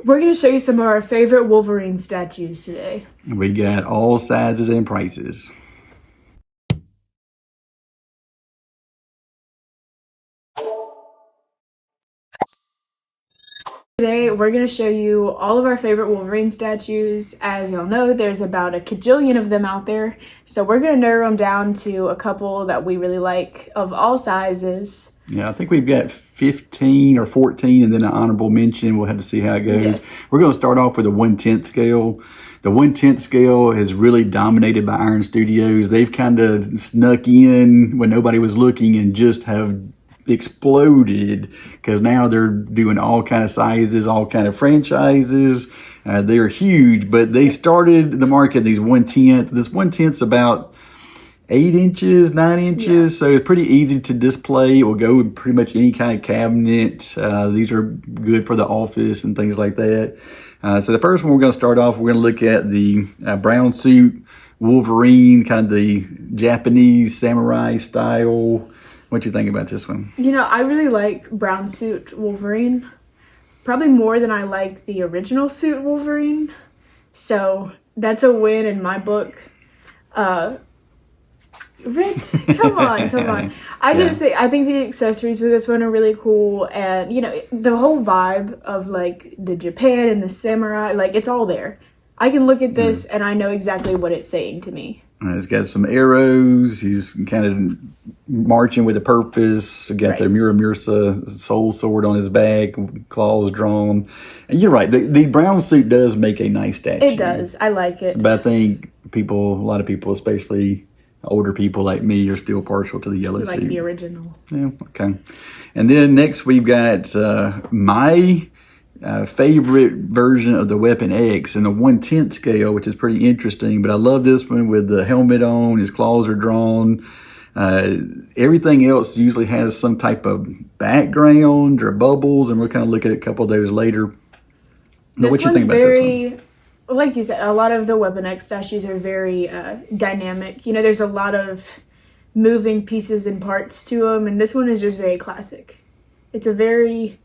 We're going to show you some of our favorite Wolverine statues today. We got all sizes and prices. Today, we're going to show you all of our favorite Wolverine statues. As y'all know, there's about a kajillion of them out there. So we're going to narrow them down to a couple that we really like of all sizes. Yeah, I think we've got 15 or 14 and then an honorable mention. We'll have to see how it goes. Yes. We're going to start off with a 1/10 scale. The 1/10 scale is really dominated by Iron Studios. They've kind of snuck in when nobody was looking and just have exploded because now they're doing all kind of sizes, all kind of franchises. They're huge, but they started the market these 1/10. This 1/10's about 8 inches, 9 inches, so it's pretty easy to display. It will go in pretty much any kind of cabinet. These are good for the office and things like that. So the first one we're going to start off, we're going to look at the brown suit Wolverine, kind of the Japanese samurai style. What you think about this one? You know, I really like brown suit Wolverine. Probably more than I like the original suit Wolverine. So that's a win in my book. Ritz, come on. I think the accessories for this one are really cool. And, you know, the whole vibe of, like, the Japan and the samurai, like, it's all there. I can look at this and I know exactly what it's saying to me. He's got some arrows. He's kind of marching with a purpose. Got the Muramursa soul sword on his back, claws drawn. And you're right. The brown suit does make a nice statue. It does. I like it. But I think a lot of people, especially older people like me, are still partial to the yellow suit. Like the original. Yeah, okay. And then next we've got my favorite version of the Weapon X in the 1/10 scale, which is pretty interesting. But I love this one with the helmet on, his claws are drawn. Everything else usually has some type of background or bubbles, and we'll kind of look at a couple of those later. But what you think about this one? Like you said, a lot of the Weapon X statues are very dynamic. You know, there's a lot of moving pieces and parts to them, and this one is just very classic. It's a very,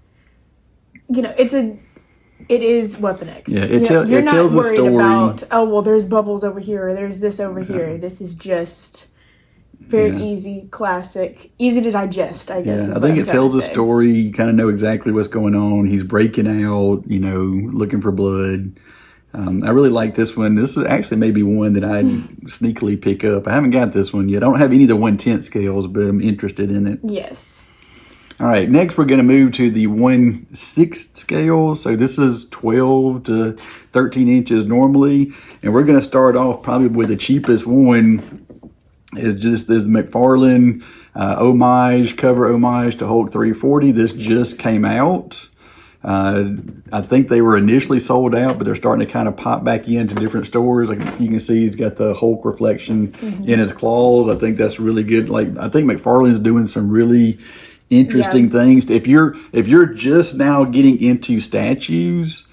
you know, it is Weapon X. Yeah, it tells a story. You're not worried about, oh, well, there's bubbles over here, or there's this over here. This is just very easy, classic, easy to digest, I guess. Yeah, I think it tells a story. You kind of know exactly what's going on. He's breaking out, you know, looking for blood. I really like this one. This is actually maybe one that I'd sneakily pick up. I haven't got this one yet. I don't have any of the 1/10 scales, but I'm interested in it. Yes. All right, next we're going to move to the 1/6 scale. So this is 12 to 13 inches normally. And we're going to start off probably with the cheapest one. Is the McFarlane cover homage to Hulk 340. This just came out. I think they were initially sold out, but they're starting to kind of pop back into different stores. Like you can see, he's got the Hulk reflection in his claws. I think that's really good. Like I think McFarlane's doing some really interesting things. If you're just now getting into statues,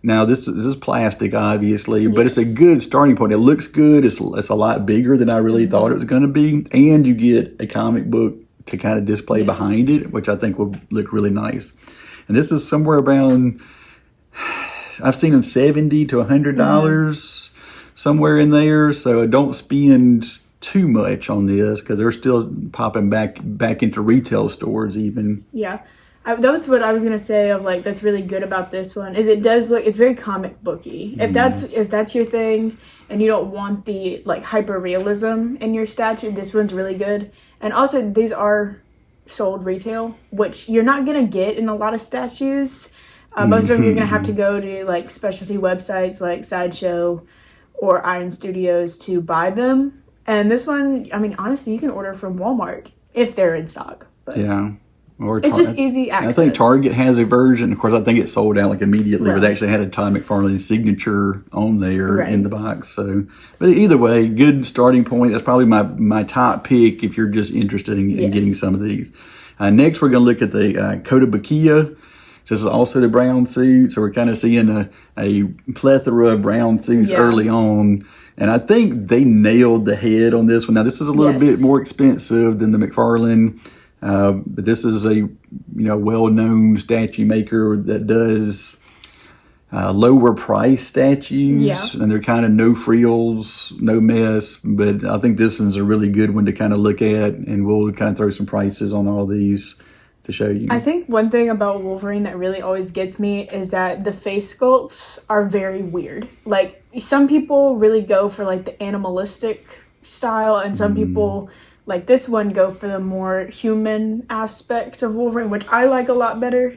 now this is plastic, obviously, but it's a good starting point. It looks good. It's a lot bigger than I really thought it was going to be, and you get a comic book to kind of display behind it, which I think will look really nice. And this is somewhere around, I've seen them $70 to $100, somewhere in there. So don't spend too much on this because they're still popping back into retail stores even. Yeah. That was what I was gonna say. Of like, that's really good about this one is it does look. It's very comic booky. If that's your thing, and you don't want the like hyper realism in your statue, this one's really good. And also, these are sold retail, which you're not gonna get in a lot of statues. Most of them you're gonna have to go to like specialty websites like Sideshow or Iron Studios to buy them. And this one, I mean, honestly, you can order from Walmart if they're in stock. But yeah. Or it's just easy access. I think Target has a version. Of course, I think it sold out like immediately, but they actually had a Todd McFarlane signature on there in the box. So, but either way, good starting point. That's probably my top pick if you're just interested in getting some of these. Next, we're going to look at the Kotobukiya. This is also the brown suit. So we're kind of seeing a plethora of brown suits early on. And I think they nailed the head on this one. Now, this is a little bit more expensive than the McFarlane. But this is a well-known statue maker that does lower price statues, Yeah. and they're kind of no frills, no mess. But I think this one's a really good one to kind of look at, and we'll kind of throw some prices on all these to show you. I think one thing about Wolverine that really always gets me is that the face sculpts are very weird. Like, some people really go for like the animalistic style, and some people, like this one, go for the more human aspect of Wolverine, which I like a lot better.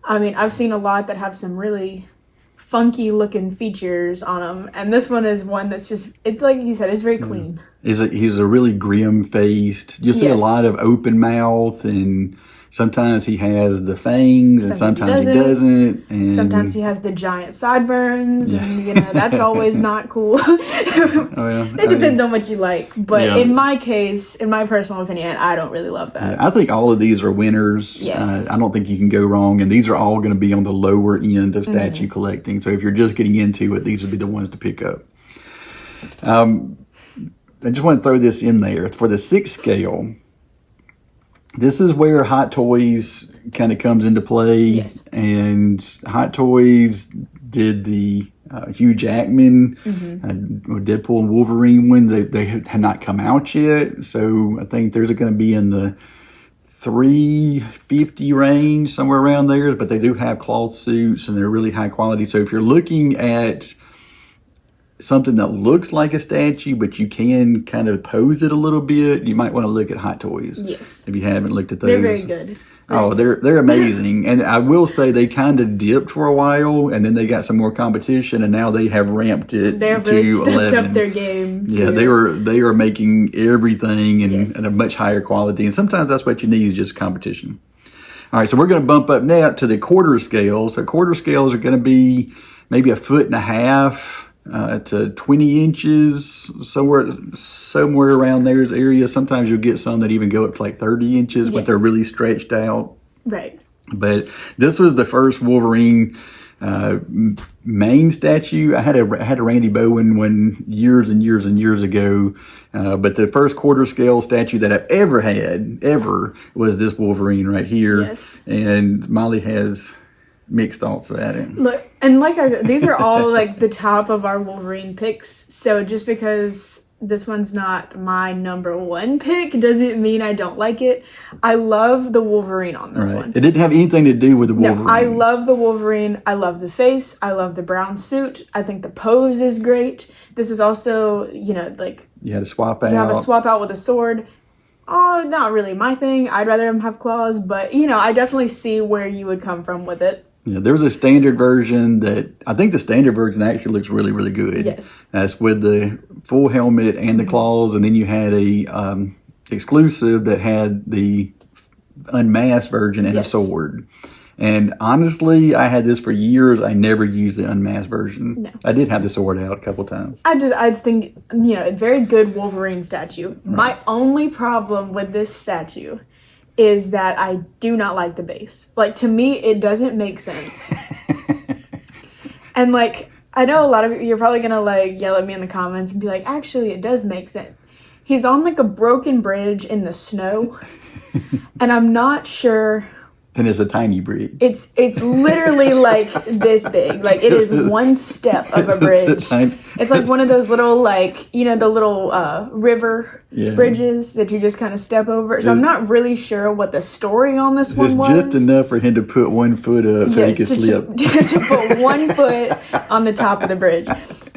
I mean, I've seen a lot that have some really funky looking features on him, and this one is one that's just, it's like you said, it's very clean. He's a really grim faced. You see a lot of open mouth, and sometimes he has the fangs, and sometimes he doesn't. And sometimes he has the giant sideburns, and you know, that's always not cool. It depends on what you like, but in my case, in my personal opinion, I don't really love that. I think all of these are winners. Yes. I don't think you can go wrong, and these are all going to be on the lower end of statue collecting. So if you're just getting into it, these would be the ones to pick up. I just want to throw this in there. For the 6 scale, this is where Hot Toys kind of comes into play. Yes. And Hot Toys did the Hugh Jackman, Deadpool and Wolverine one. They had not come out yet. So I think there's going to be in the $350 range, somewhere around there. But they do have cloth suits, and they're really high quality. So if you're looking at something that looks like a statue, but you can kind of pose it a little bit, you might want to look at Hot Toys. Yes. If you haven't looked at those. They're very good. They're amazing. And I will say they kind of dipped for a while, and then they got some more competition, and now they have ramped it They have to really stepped 11. up their game. Yeah, they are making everything at a much higher quality, and sometimes that's what you need, is just competition. All right, so we're going to bump up now to the quarter scale. So quarter scales are going to be maybe 1.5 feet to 20 inches, somewhere around there's area. Sometimes you'll get some that even go up to like 30 inches, but they're really stretched out. Right. But this was the first Wolverine main statue. I had a Randy Bowen one years and years and years ago, but the first quarter scale statue that I've ever had was this Wolverine right here. Yes. And Molly has mixed thoughts about it. Look, and like I said, these are all like the top of our Wolverine picks. So just because this one's not my number one pick doesn't mean I don't like it. I love the Wolverine on this one. It didn't have anything to do with the Wolverine. No, I love the Wolverine. I love the face. I love the brown suit. I think the pose is great. This is also, like, you had a swap out. You have a swap out with a sword. Oh, not really my thing. I'd rather him have claws, but I definitely see where you would come from with it. Yeah, there's a standard version that I think the standard version actually looks really, really good. Yes. That's with the full helmet and the claws, and then you had a exclusive that had the unmasked version and a sword. And honestly, I had this for years. I never used the unmasked version. No. I did have the sword out a couple times. I just think, a very good Wolverine statue. Right. My only problem with this statue is that I do not like the base. Like, to me, it doesn't make sense. And, like, I know a lot of you're probably gonna, like, yell at me in the comments and be like, actually, it does make sense. He's on, like, a broken bridge in the snow, and I'm not sure. And it's a tiny bridge. It's literally like this big. Like, it is one step of a bridge. It's like one of those little, like, the little river bridges that you just kind of step over. So I'm not really sure what the story on this one was. It's just enough for him to put one foot up so he can slip. To put one foot on the top of the bridge.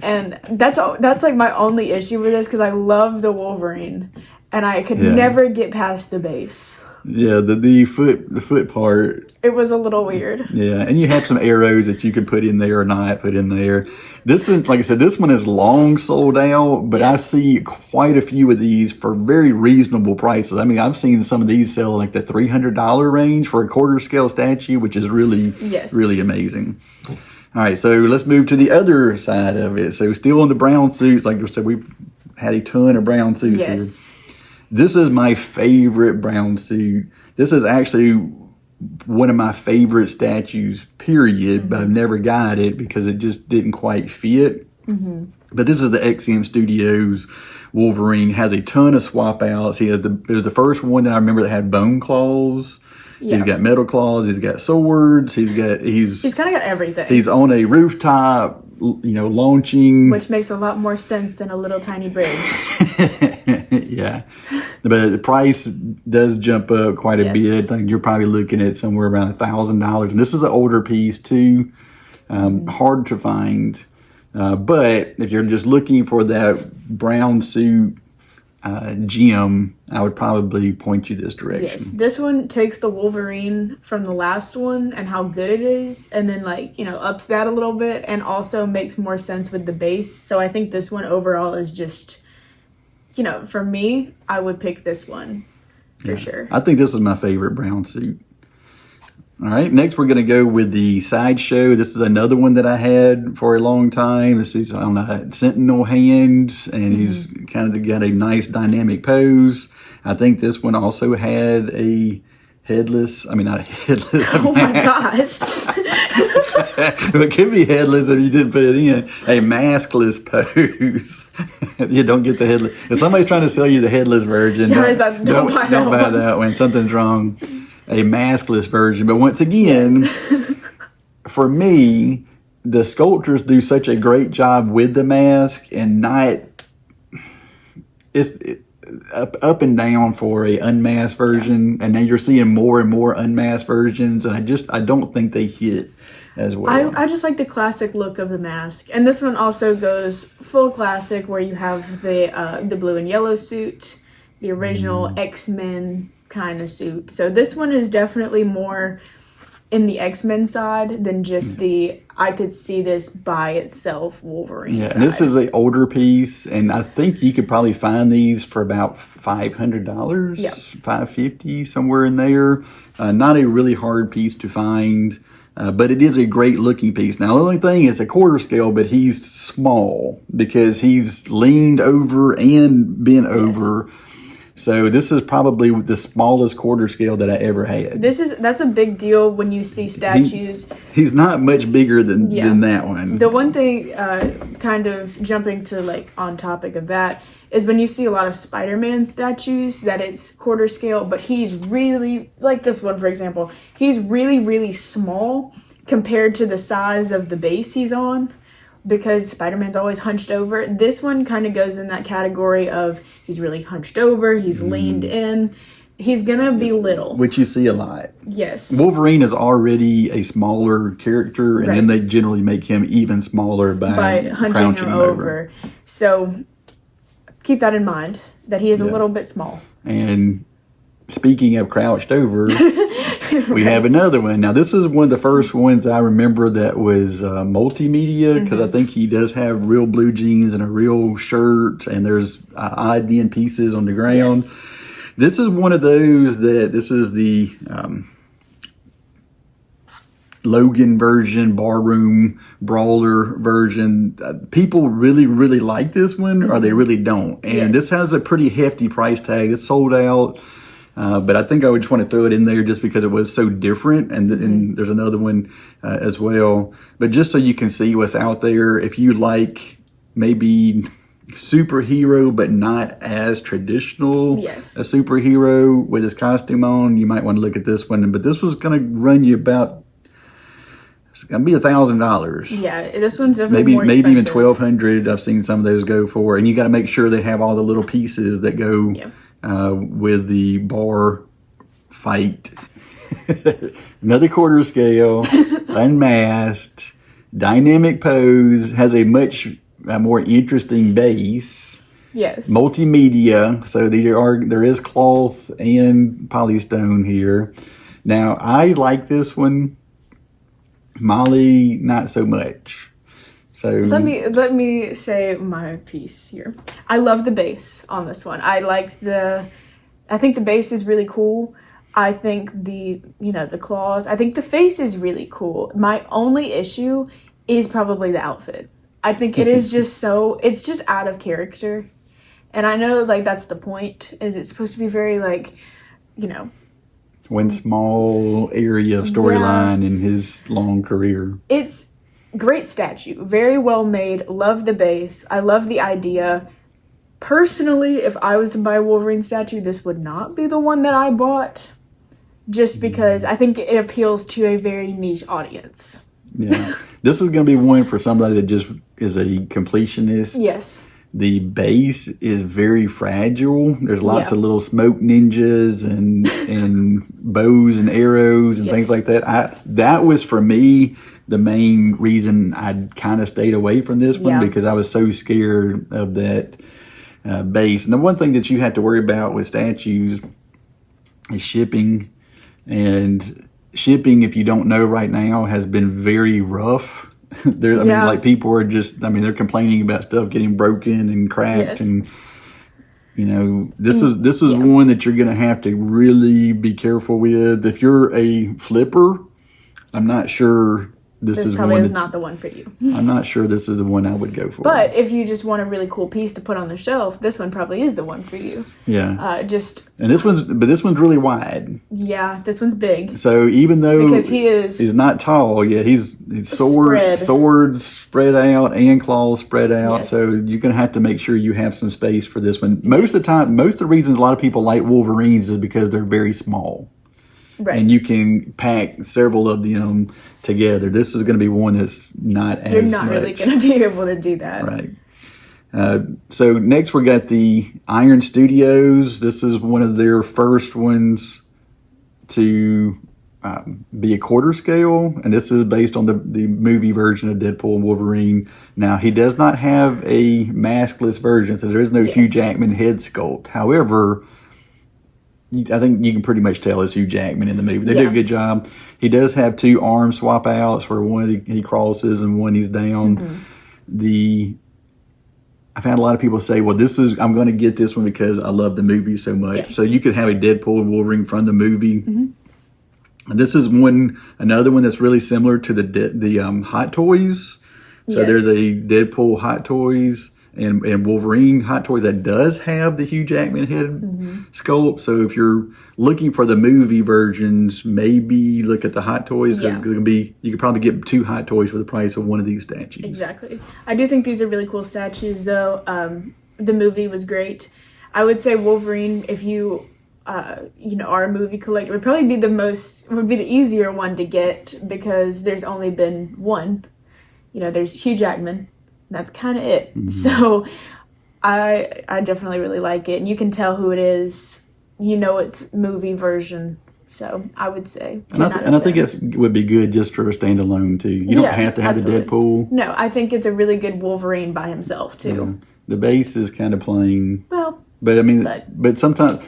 And that's like my only issue with this, because I love the Wolverine. And I could never get past the base. Yeah, the foot part. It was a little weird. Yeah, and you have some arrows that you could put in there or not put in there. This is, like I said, this one is long sold out, but I see quite a few of these for very reasonable prices. I mean, I've seen some of these sell like the $300 range for a quarter scale statue, which is really, really amazing. All right, so let's move to the other side of it. So still in the brown suits, like I said, we've had a ton of brown suits here. This is my favorite brown suit. This is actually one of my favorite statues, period, but I've never got it because it just didn't quite fit. But this is the XM Studios Wolverine. Has a ton of swap outs. It was the first one that I remember that had bone claws. He's got metal claws. He's got swords. He's kind of got everything. He's on a rooftop, launching. Which makes a lot more sense than a little tiny bridge. Yeah. But the price does jump up quite a bit. Like you're probably looking at somewhere around $1,000. And this is an older piece too. Hard to find. But if you're just looking for that brown suit gem, I would probably point you this direction. Yes, this one takes the Wolverine from the last one and how good it is, and then ups that a little bit, and also makes more sense with the base. So I think this one overall is just, for me, I would pick this one for sure. I think this is my favorite brown suit. All right, next we're going to go with the Sideshow. This is another one that I had for a long time. This is on a sentinel hand, and he's kind of got a nice dynamic pose. I think this one also had a headless, not a headless. Oh my gosh. It could be headless if you didn't put it in. A maskless pose. You don't get the headless. If somebody's trying to sell you the headless version, don't buy that one. Something's wrong. A maskless version. But once again, for me, the sculptors do such a great job with the mask and it's up and down for a unmasked version. And now you're seeing more and more unmasked versions. And I don't think they hit as well. I just like the classic look of the mask. And this one also goes full classic where you have the blue and yellow suit, the original X-Men kind of suit. So this one is definitely more in the X-Men side than just I could see this by itself Wolverine side. And this is an older piece, and I think you could probably find these for about $500, $550, somewhere in there. Not a really hard piece to find, but it is a great looking piece. Now the only thing is a quarter scale, but he's small because he's leaned over and bent over. So this is probably the smallest quarter scale that I ever had. That's a big deal when you see statues. He's not much bigger than that one. The one thing, kind of jumping to on topic of that, is when you see a lot of Spider-Man statues that it's quarter scale, but he's really, like this one for example, he's really, really small compared to the size of the base he's on. Because Spider-Man's always hunched over. This one kind of goes in that category of he's really hunched over, he's leaned in. He's gonna be little. Which you see a lot. Yes. Wolverine is already a smaller character, and then they generally make him even smaller by hunching him over. So keep that in mind, that he is a little bit small. And speaking of crouched over, we have another one. Now, this is one of the first ones I remember that was multimedia, because I think he does have real blue jeans and a real shirt, and there's odd end pieces on the ground. Yes. This is one of those this is the Logan version, barroom brawler version. People really, really like this one, or they really don't. And this has a pretty hefty price tag. It's sold out. But I think I would just want to throw it in there just because it was so different. And there's another one as well. But just so you can see what's out there, if you like maybe superhero but not as traditional a superhero with his costume on, you might want to look at this one. But this was going to run you about, it's going to be $1,000. Yeah, this one's definitely more maybe even expensive. $1,200. I've seen some of those go for. And you got to make sure they have all the little pieces that go with the bar fight. Another quarter scale, unmasked, dynamic pose, has a much more interesting base. Yes. Multimedia, so there is cloth and polystone here. Now, I like this one. Molly, not so much. So let me say my piece here. I love the base on this one. I think the base is really cool. I think the claws. I think the face is really cool. My only issue is probably the outfit. I think it is just it's just out of character. And I know that's the point, is it's supposed to be very one small area of storyline in his long career. It's great statue, very well made, love the base, I love the idea. Personally, if I was to buy a Wolverine statue, this would not be the one that I bought. just because I think it appeals to a very niche audience. Yeah. This is going to be one for somebody that just is a completionist. Yes. The base is very fragile. There's lots of little smoke ninjas and bows and arrows and things like that. That was, for me, the main reason I kind of stayed away from this one, because I was so scared of that base. And the one thing that you have to worry about with statues is shipping. And shipping, if you don't know right now, has been very rough. I mean, like, people are just, I mean, they're complaining about stuff getting broken and cracked. And, you know, this is one that you're going to have to really be careful with. If you're a flipper, I'm not sure this probably is not the one for you. I'm not sure this is the one I would go for. But if you just want a really cool piece to put on the shelf, this one probably is the one for you. Yeah. And this one's really wide. Yeah, this one's big. So even though because he's not tall, he's swords spread out and claws spread out. Yes. So you're gonna have to make sure you have some space for this one. Most of the time, most of the reasons a lot of people like Wolverines is because they're very small. Right. And you can pack several of them together. This is going to be one that's not as much. You're not really going to be able to do that. Right. So next we got the Iron Studios. This is one of their first ones to be a quarter scale. And this is based on the movie version of Deadpool and Wolverine. Now, he does not have a maskless version, so there is no Hugh Jackman head sculpt. However, I think you can pretty much tell it's Hugh Jackman in the movie. They do a good job. He does have two arm swap outs where one he crosses and one he's down. I've had a lot of people say, well, I'm going to get this one because I love the movie so much. Yeah. So you could have a Deadpool and Wolverine from the movie. And this is another one that's really similar to the Hot Toys. So there's a Deadpool Hot Toys and Wolverine Hot Toys that does have the Hugh Jackman head sculpt. So if you're looking for the movie versions, maybe look at the Hot Toys. You could probably get two Hot Toys for the price of one of these statues. Exactly. I do think these are really cool statues, though. The movie was great. I would say Wolverine, if you are a movie collector, would probably be the easier one to get because there's only been one. There's Hugh Jackman. That's kind of it. So I definitely really like it. And you can tell who it is. It's movie version. So I would say 10 out of 10. I think it would be good just for a standalone too. You don't have to have the Deadpool. No, I think it's a really good Wolverine by himself too. The base is kind of plain. Well, but I mean, but sometimes,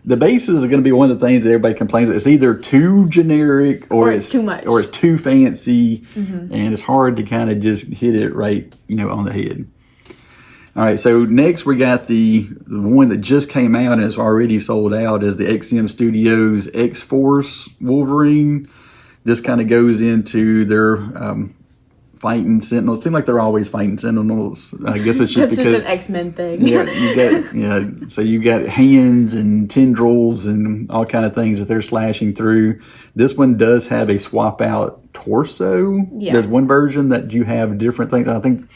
the bases are going to be one of the things that everybody complains about. It's either too generic or it's too much, or it's too fancy, and it's hard to kind of just hit it right, on the head. All right, so next we got the one that just came out and is already sold out is the XM Studios X-Force Wolverine. This kind of goes into their fighting Sentinels. It seems like they're always fighting Sentinels. I guess it's just because an X-Men thing. So you got hands and tendrils and all kind of things that they're slashing through. This one does have a swap out torso. Yeah. There's one version that you have different things. I think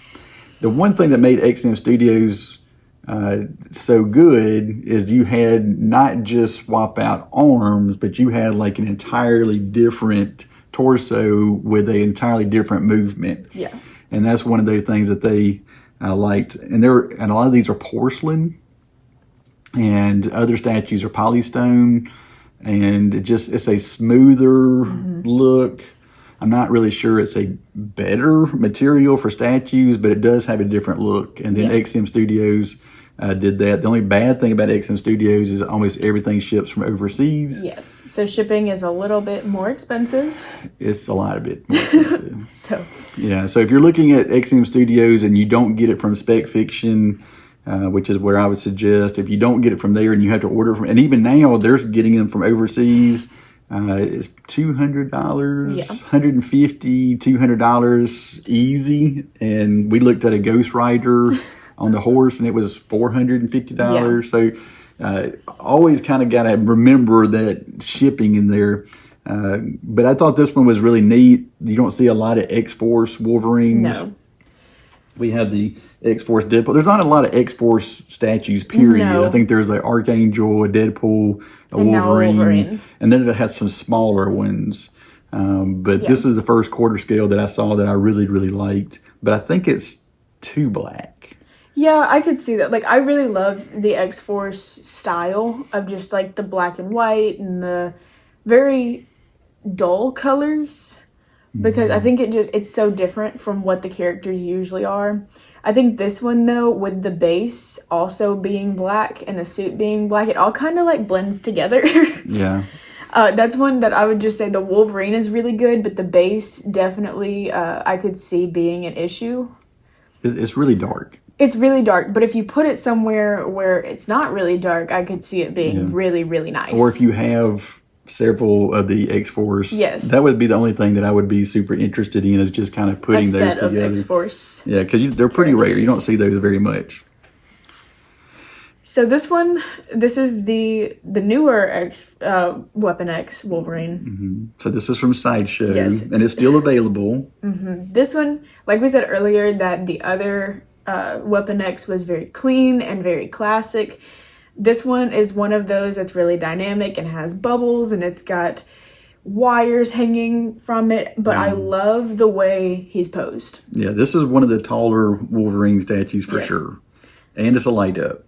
the one thing that made XM Studios so good is you had not just swap out arms, but you had like an entirely different torso with an entirely different movement. Yeah. And that's one of those things that they liked. And a lot of these are porcelain and other statues are polystone, and it's a smoother look. I'm not really sure it's a better material for statues, but it does have a different look. And then XM Studios did that. The only bad thing about XM Studios is almost everything ships from overseas. Yes. So shipping is a little bit more expensive. It's a lot of it more expensive. So if you're looking at XM Studios and you don't get it from Spec Fiction, which is where I would suggest, if you don't get it from there and you have to order from, and even now they're getting them from overseas, it's $200, $150, $200 easy. And we looked at a Ghost Rider on the horse and it was $450. So always kind of got to remember that shipping in there. But I thought this one was really neat. You don't see a lot of X-Force Wolverines. No. We have the X-Force Deadpool. There's not a lot of X-Force statues, period. No. I think there's an Archangel, a Deadpool, a And now Wolverine, and then it has some smaller ones. But this is the first quarter scale that I saw that I really, really liked. But I think it's too black. Yeah, I could see that. Like, I really love the X-Force style of just, like, the black and white and the very dull colors. Because I think it's so different from what the characters usually are. I think this one, though, with the base also being black and the suit being black, it all kind of, like, blends together. Yeah. That's one that I would just say the Wolverine is really good, but the base definitely I could see being an issue. It's really dark. It's really dark, but if you put it somewhere where it's not really dark, I could see it being really, really nice. Or if you have several of the X-Force, that would be the only thing that I would be super interested in, is just kind of putting those together. A set of X-Force. Yeah, because they're pretty rare. You don't see those very much. So this is the newer Weapon X Wolverine. Mm-hmm. So this is from Sideshow, and it's still available. Mm-hmm. This one, like we said earlier, that the other Weapon X was very clean and very classic. This one is one of those that's really dynamic and has bubbles, and it's got wires hanging from it, but I love the way he's posed. Yeah, this is one of the taller Wolverine statues for sure. And it's a light up.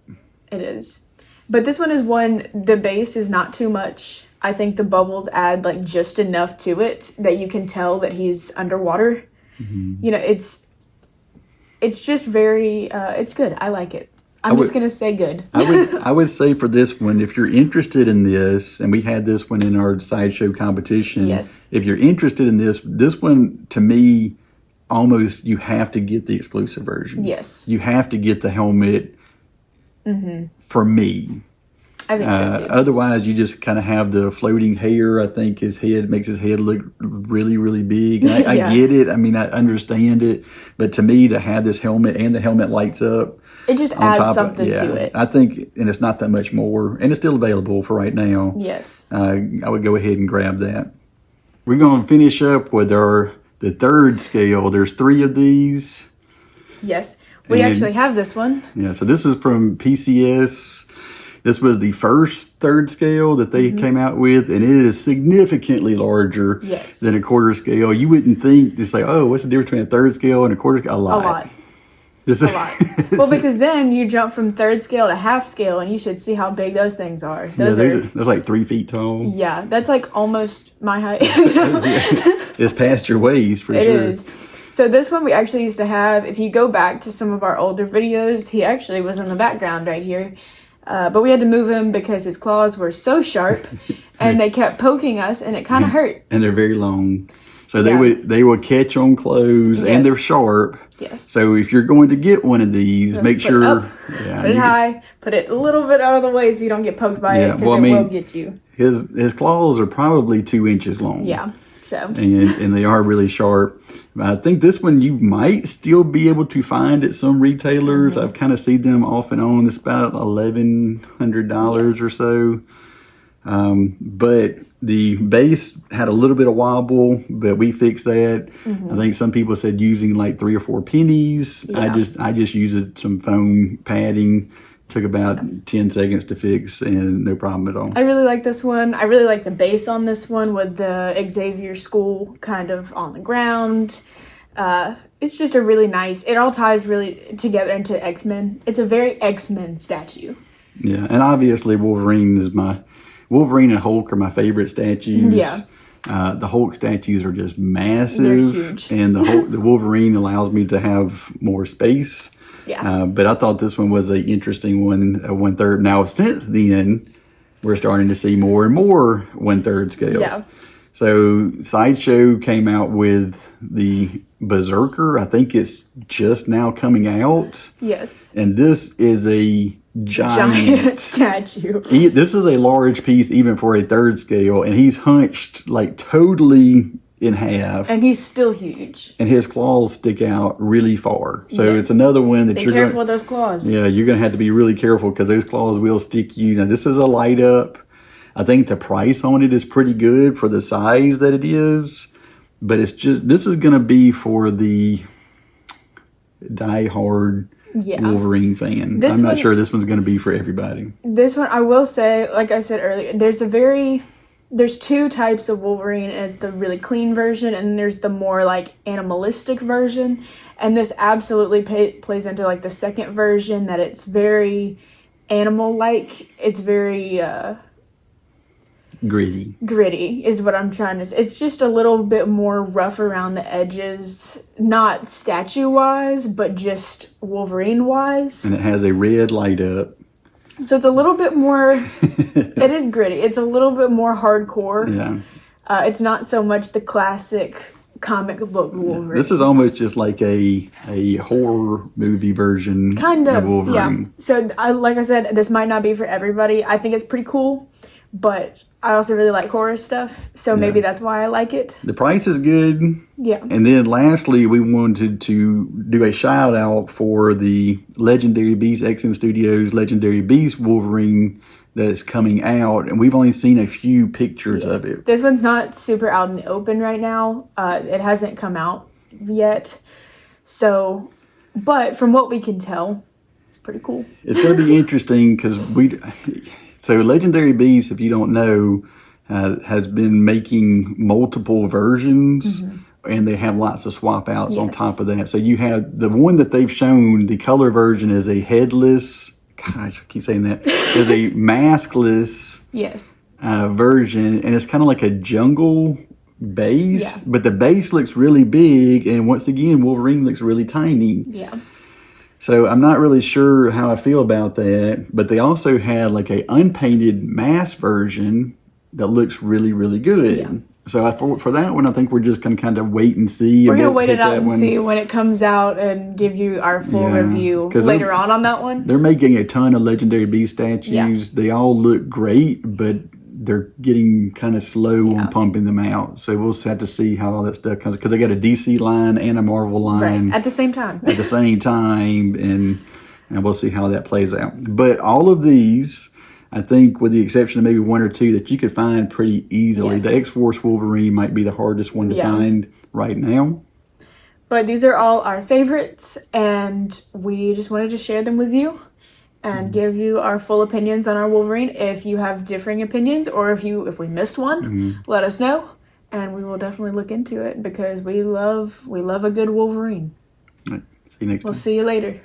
It is. But this one is one, the base is not too much. I think the bubbles add like just enough to it that you can tell that he's underwater. Mm-hmm. You know, it's just very, it's good. I like it. I'm just going to say good. I would say for this one, if you're interested in this, and we had this one in our Sideshow competition. Yes. If you're interested in this one, to me, almost you have to get the exclusive version. Yes. You have to get the helmet for me. I think so too. Otherwise, you just kind of have the floating hair. I think his head makes his head look really, really big. And I get it. I mean, I understand it. But to me, to have this helmet and the helmet lights up, it just adds something to it. I think, and it's not that much more. And it's still available for right now. Yes. I would go ahead and grab that. We're going to finish up with the third scale. There's 3 of these. Yes. We actually have this one. Yeah, so this is from PCS. This was the first third scale that they came out with, and it is significantly larger than a quarter scale. You wouldn't think, just like, oh, what's the difference between a third scale and a quarter scale? A lot. A lot. Well, because then you jump from third scale to half scale, and you should see how big those things are. That's like 3 feet tall. Yeah, that's like almost my height. It's past your waist for sure. It is. So this one we actually used to have. If you go back to some of our older videos, he actually was in the background right here. But we had to move him because his claws were so sharp, and they kept poking us, and it kind of hurt. And they're very long. So they will catch on clothes, and they're sharp. Yes. So if you're going to get one of these, make sure put it high, put it a little bit out of the way so you don't get poked by it, because it will get you. His claws are probably 2 inches long. Yeah. So. And they are really sharp. I think this one you might still be able to find at some retailers. I've kind of seen them off and on. It's about $1,100 or so. But the base had a little bit of wobble, but we fixed that. I think some people said using like 3 or 4 pennies. Yeah. I just used some foam padding. Took about 10 seconds to fix, and no problem at all. I really like this one. I really like the base on this one with the Xavier School kind of on the ground. It's just a really nice, it all ties really together into X-Men. It's a very X-Men statue. Yeah, and obviously Wolverine and Hulk are my favorite statues. Yeah. The Hulk statues are just massive. They're huge. And the Wolverine allows me to have more space. Yeah. But I thought this one was an interesting one, 1/3. Now, since then, we're starting to see more and more 1/3 scales. Yeah. So Sideshow came out with the Berserker. I think it's just now coming out. Yes. And this is a giant statue. This is a large piece even for a 3rd scale, and he's hunched like totally in half, and he's still huge, and his claws stick out really far. So it's another one that you're careful with those claws. Yeah, you're gonna have to be really careful because those claws will stick you. Now this is a light up. I think the price on it is pretty good for the size that it is, but it's just, this is gonna be for the die-hard Yeah. Wolverine fan. This I'm not one- sure this one's going to be for everybody. This one, I will say, like I said earlier, there's two types of Wolverine, and it's the really clean version, and there's the more like animalistic version. And this absolutely plays into like the second version, that it's very animal-like. It's very gritty is what I'm trying to say. It's just a little bit more rough around the edges, not statue-wise, but just Wolverine-wise. And it has a red light up. So it's a little bit more, it is gritty. It's a little bit more hardcore. Yeah. It's not so much the classic comic book Wolverine. This is almost just like a horror movie version Kind of, Wolverine. yeah. So, like I said, this might not be for everybody. I think it's pretty cool, but I also really like horror stuff, so maybe that's why I like it. The price is good. Yeah. And then lastly, we wanted to do a shout out for the Legendary Beast XM Studios Legendary Beast Wolverine that's coming out, and we've only seen a few pictures of it. This one's not super out in the open right now. It hasn't come out yet. So, but from what we can tell, it's pretty cool. It's going to be interesting because so Legendary Beast, if you don't know, has been making multiple versions, and they have lots of swap outs on top of that. So you have the one that they've shown, the color version is a headless, gosh, I keep saying that, is a maskless version, and it's kind of like a jungle base, but the base looks really big, and once again, Wolverine looks really tiny. Yeah. So I'm not really sure how I feel about that, but they also had like a unpainted mask version that looks really, really good. Yeah. So for that one, I think we're just going to kind of wait and see. We're going to wait it out and see when it comes out and give you our full review later on that one. They're making a ton of Legendary Beast statues. Yeah. They all look great, but they're getting kind of slow on pumping them out. So we'll just have to see how all that stuff comes, because they got a DC line and a Marvel line at the same time. and we'll see how that plays out. But all of these, I think, with the exception of maybe one or two that you could find pretty easily. Yes. The X-Force Wolverine might be the hardest one to find right now. But these are all our favorites, and we just wanted to share them with you and give you our full opinions on our Wolverine. If you have differing opinions, or if we missed one, let us know, and we will definitely look into it, because we love a good Wolverine. All right. See you next time. We'll see you later.